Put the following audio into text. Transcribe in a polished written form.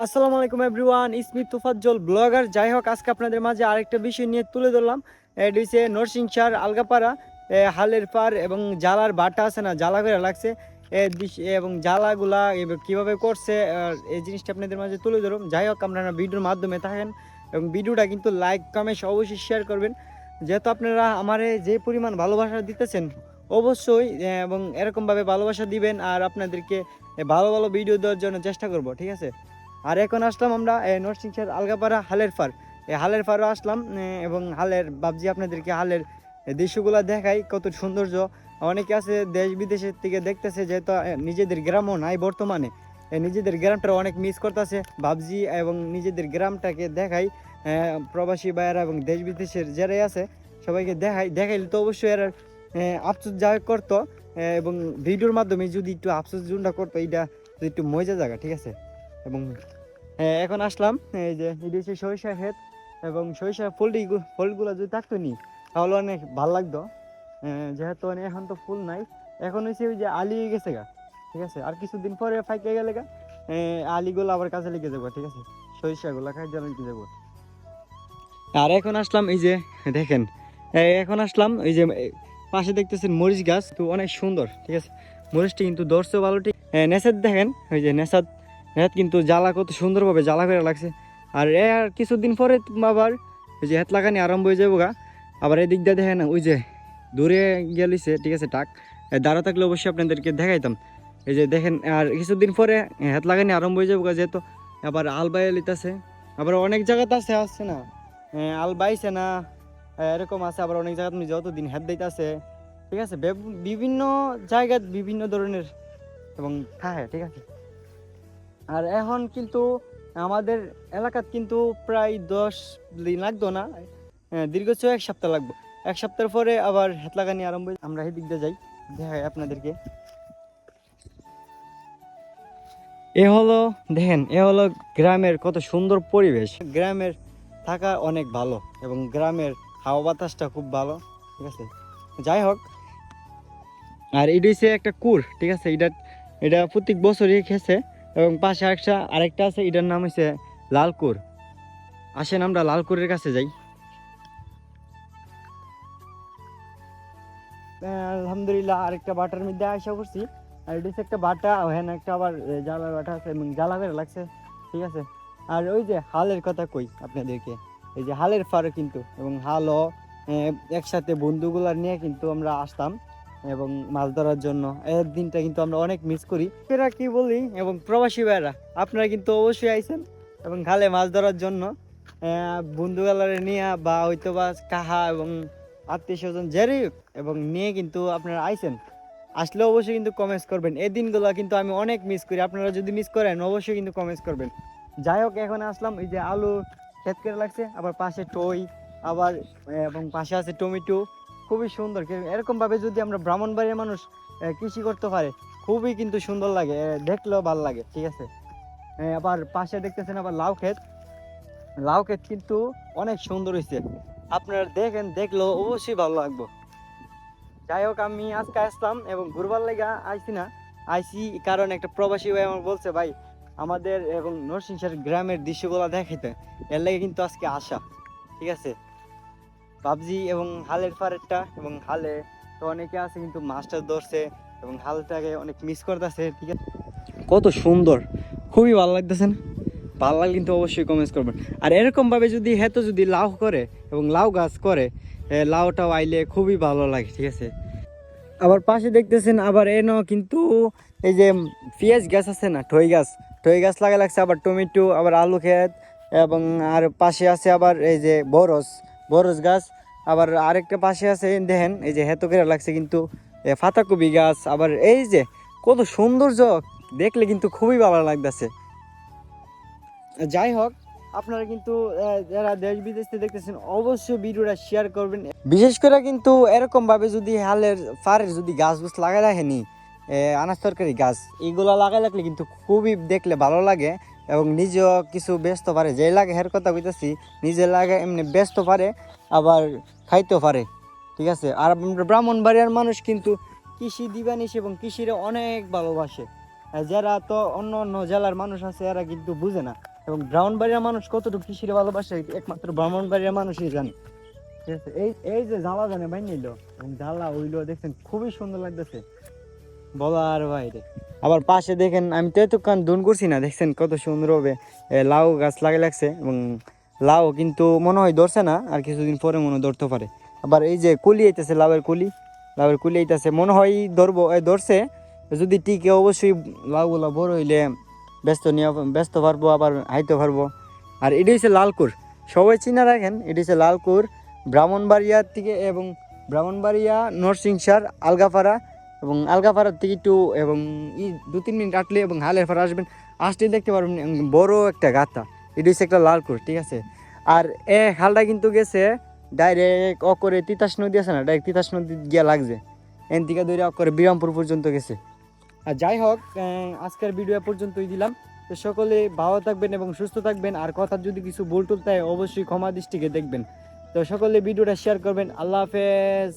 আসসালামু আলাইকুম everyone, ইসমি Tofazzal blogger. যাই হোক, আজকে আপনাদের মাঝে আরেকটা বিষয় নিয়ে তুলে ধরলাম। এটি হচ্ছে নরসিংসার আলগাপাড়া হালের পার এবং জালার বাটা আছে না, জ্বালা করে লাগছে এবং জ্বালাগুলা কীভাবে করছে এই জিনিসটা আপনাদের মাঝে তুলে ধরুন। যাই হোক, আপনারা ভিডিওর মাধ্যমে থাকেন এবং ভিডিওটা কিন্তু লাইক কমেন্ট অবশ্যই শেয়ার করবেন, যেহেতু আপনারা আমারে যে পরিমাণ ভালোবাসা দিতেছেন অবশ্যই এবং এরকমভাবে ভালোবাসা দিবেন আর আপনাদেরকে ভালো ভালো ভিডিও দেওয়ার জন্য চেষ্টা করব, ঠিক আছে। আর এখন আসলাম আমরা নরসিংদীর আলগাপাড়া হালের পার। এই হালের পাড়ও আসলাম এবং হালের ভাবছি আপনাদেরকে হালের দৃশ্যগুলো দেখাই, কত সৌন্দর্য। অনেকে আছে দেশ বিদেশের থেকে দেখতেছে, যেহেতু নিজেদের গ্রামও নাই বর্তমানে, নিজেদের গ্রামটা অনেক মিস করতেছে ভাবছি, এবং নিজেদের গ্রামটাকে দেখাই প্রবাসী ভাইয়েরা এবং দেশ বিদেশের যারাই আছে সবাইকে দেখাইলে তো অবশ্যই এর আফসোস যা করতো এবং ভিডিওর মাধ্যমে যদি একটু আফসোস জুনটা করতো, এইটা একটু মজা জায়গা, ঠিক আছে। এবং এখন আসলাম এই যে এটা হচ্ছে সরিষা ক্ষেত, এবং সরিষা ফুলগুলো যদি থাকতো নি তাহলে অনেক ভালো লাগতো। যেহেতু এখন তো ফুল নাই, এখন হচ্ছে ওই যে আলি হয়ে গেছে গা, ঠিক আছে। আর কিছুদিন পরে ফাইকে গেলে গা আলিগুলো আবার কাছে লেগে যাবো, ঠিক আছে। সরিষাগুলো খাই জ্বালিয়ে যাবো। আর এখন আসলাম এই যে দেখেন, এখন আসলাম এই যে পাশে দেখতেছেন মরিচ গাছ, তো অনেক সুন্দর, ঠিক আছে। মরিচটি কিন্তু ধরছে ভালো, ঠিক। নেশাদ দেখেন, ওই যে নেশাদ কিন্তু জ্বালা কত সুন্দরভাবে জ্বালা করে লাগছে। আর এর কিছুদিন পরে আবার ওই যে হেত লাগানি আরম্ভ হয়ে যাবো গা। আবার এদিক দিয়ে দেখেন ওই যে দূরে গেলিছে, ঠিক আছে। টাক দাঁড়া থাকলে অবশ্যই আপনাদেরকে দেখাইতাম। এই যে দেখেন, আর কিছুদিন পরে হেত লাগানি আরম্ভ হয়ে যাবো গা, যেহেতু আবার আল বাইয়ে লিতেছে। আবার অনেক জায়গাতে আসছে না, আল বাইছে না, এরকম আছে। আবার অনেক জায়গাতে যতদিন হেত দিতেছে, ঠিক আছে। বিভিন্ন জায়গায় বিভিন্ন ধরনের এবং থাকে, ঠিক আছে। আর এখন কিন্তু আমাদের এলাকাত কিন্তু প্রায় 10 দিন লাগতো না, দীর্ঘ 1 সপ্তাহ লাগবে। 1 সপ্তাহের পরে আবার হেত লাগানি আরম্ভ। আমরা এই দিক দিয়ে যাই, দেখাই আপনাদেরকে। এ হলো দেখেন, এ হলো গ্রামের কত সুন্দর পরিবেশ। গ্রামের থাকা অনেক ভালো এবং গ্রামের হাওয়া বাতাসটা খুব ভালো, ঠিক আছে। যাই হোক, আর এটা হচ্ছে একটা কুর, ঠিক আছে। এটা প্রত্যেক বছরই খেয়েছে। এবং পাশে আরেকটা আছে, এটার নাম হচ্ছে লালকুর। আসেন আমরা লালকুরের কাছে যাই। আলহামদুলিল্লাহ, আরেকটা বাটার মধ্যে আসা করছি। আর এটা হচ্ছে একটা বাটা, ওখানে একটা আবার জ্বালার বাটা আছে এবং জ্বালা করে লাগছে, ঠিক আছে। আর ওই যে হালের কথা কই আপনাদেরকে, এই যে হালের ফারও কিন্তু, এবং হালও একসাথে বন্ধুগুলার নিয়ে কিন্তু আমরা আসতাম এবং মাছ ধরার জন্য। এর দিনটা কিন্তু আমরা অনেক মিস করি। এরা কি বলি, এবং প্রবাসী ভাইরা আপনারা কিন্তু অবশ্যই আইছেন এবং খালে মাছ ধরার জন্য বন্ধুগুলারে নিয়ে, বা হয়তো বা কাহা এবং আত্মীয় স্বজন যারই এবং নিয়ে কিন্তু আপনারা আইছেন। আসলে অবশ্যই কিন্তু কমেন্টস করবেন। এই দিনগুলো কিন্তু আমি অনেক মিস করি, আপনারা যদি মিস করেন অবশ্যই কিন্তু কমেন্টস করবেন। যাই হোক, এখন আসলাম এই যে আলু ক্ষেত করে লাগছে, আবার পাশে টই, আবার এবং পাশে আছে টমেটো। খুবই সুন্দর। এরকমভাবে যদি আমরা ব্রাহ্মণবাড়িয়ার মানুষ কৃষি করতে পারে, খুবই কিন্তু সুন্দর লাগে, দেখলেও ভালো লাগে, ঠিক আছে। আবার পাশে দেখতেছেন আবার লাউ ক্ষেত কিন্তু অনেক সুন্দর হয়েছে, আপনারা দেখেন, দেখলেও অবশ্যই ভালো লাগবে। যাই হোক, আমি আজকে আসলাম এবং ঘুরবার লেগা আইছি না, আইছি কারণ একটা প্রবাসী ভাই আমার বলছে, ভাই আমাদের এবং নরসিংদীর গ্রামের দৃশ্যগুলো দেখাইতে, এর লেগে কিন্তু আজকে আসা, ঠিক আছে। ভাবছি এবং হালের ফারেরটা, এবং হালে তো অনেকে আছে কিন্তু মাছটা ধরছে এবং হালটাকে অনেক মিস করতেছে, ঠিক আছে। কত সুন্দর, খুবই ভালো লাগতেছে না? ভালো লাগলে কিন্তু অবশ্যই কমেন্টস করবেন। আর এরকমভাবে যদি যদি লাউ করে এবং লাউ গাছ করে, লাউটাও আইলে খুবই ভালো লাগে, ঠিক আছে। আবার পাশে দেখতেছেন আবার কিন্তু এই যে পেঁয়াজ গাছ আছে না, ঠই গাছ লাগা লাগছে, আবার টমেটো, আবার আলু ক্ষেত, এবং আর পাশে আছে আবার এই যে বরস গাছ। আবার আরেকটা পাশে আছে দেখেন, এই যে হেতো করে লাগছে কিন্তু পাতাকপি গাছ। আবার এই যে কত সৌন্দর্য, দেখলে কিন্তু খুবই ভালো লাগতেছে। যাই হোক, আপনারা কিন্তু যারা দেশ বিদেশ থেকে দেখতেছেন অবশ্যই ভিডিওটা শেয়ার করবেন। বিশেষ করে কিন্তু এরকম ভাবে যদি হালের ফারের যদি গাছ লাগাই রাখেনি, আনাজ তরকারি গাছ এইগুলো লাগাই রাখলে কিন্তু খুবই দেখলে ভালো লাগে, এবং নিজেও কিছু ব্যস্ত পারে, যে লাগে হের কথা কইতেছি, নিজে লাগে এমনি ব্যস্ত পারে, আবার খাইতেও পারে, ঠিক আছে। আর ব্রাহ্মণবাড়িয়ার মানুষ কিন্তু কৃষি দিবানিশ এবং কৃষিরে অনেক ভালোবাসে, যারা তো অন্য অন্য জেলার মানুষ আছে এরা কিন্তু বুঝে না, এবং ব্রাহ্মণবাড়িয়ার মানুষ কতটুকু কৃষির ভালোবাসে একমাত্র ব্রাহ্মণবাড়িয়ার মানুষই জানে। ঠিক আছে, এই এই যে জ্বালা জানে বাই নিল এবং জ্বালা হইলো দেখছেন খুবই সুন্দর লাগতেছে বলার বাইরে। আবার পাশে দেখেন আমি তো এতক্ষণ দুন করছি না, দেখছেন কত সুন্দর হবে লাউ গাছ লাগে লাগছে, এবং লাউ কিন্তু মনে হয় ধরছে না, আর কিছুদিন পরে মনে হয় ধরতে পারে। আবার এই যে কুলি আইতেছে, লাউয়ের কুলি আইতেছে, মনে হয় ধরবো, ধরছে যদি টিকে অবশ্যই লাউগুলা বড় হইলে ব্যস্ত পারবো, আবার হাইতে পারবো। আর এটি হচ্ছে লালকুর, সবাই চিনা রাখেন, এটি হচ্ছে লালকুর ব্রাহ্মণবাড়িয়ার থেকে, এবং ব্রাহ্মণবাড়িয়া, নরসিংসার, আলগাপাড়া, এবং আলগাপাড়ার থেকে একটু এবং 2-3 মিনিট আটলে এবং হালের পাড়া আসবেন, আসলে দেখতে পারবেন বড় একটা গাথা, এটি হচ্ছে একটা লালকুর। ঠিক আছে, আর খালটা কিন্তু গেছে ডাইরেক্ট অকরে তিতাস নদী আছে না, ডাইরেক্ট তিতাস নদী গিয়া লাগছে, এন থেকে ধরে অকরে বিরামপুর পর্যন্ত গেছে। আর যাই হোক, আজকের ভিডিও পর্যন্তই দিলাম। তো সকলে ভালো থাকবেন এবং সুস্থ থাকবেন, আর কথার যদি কিছু ভুল টুল তাই অবশ্যই ক্ষমা দৃষ্টিকে দেখবেন। তো সকলে ভিডিওটা শেয়ার করবেন। আল্লাহ হাফেজ।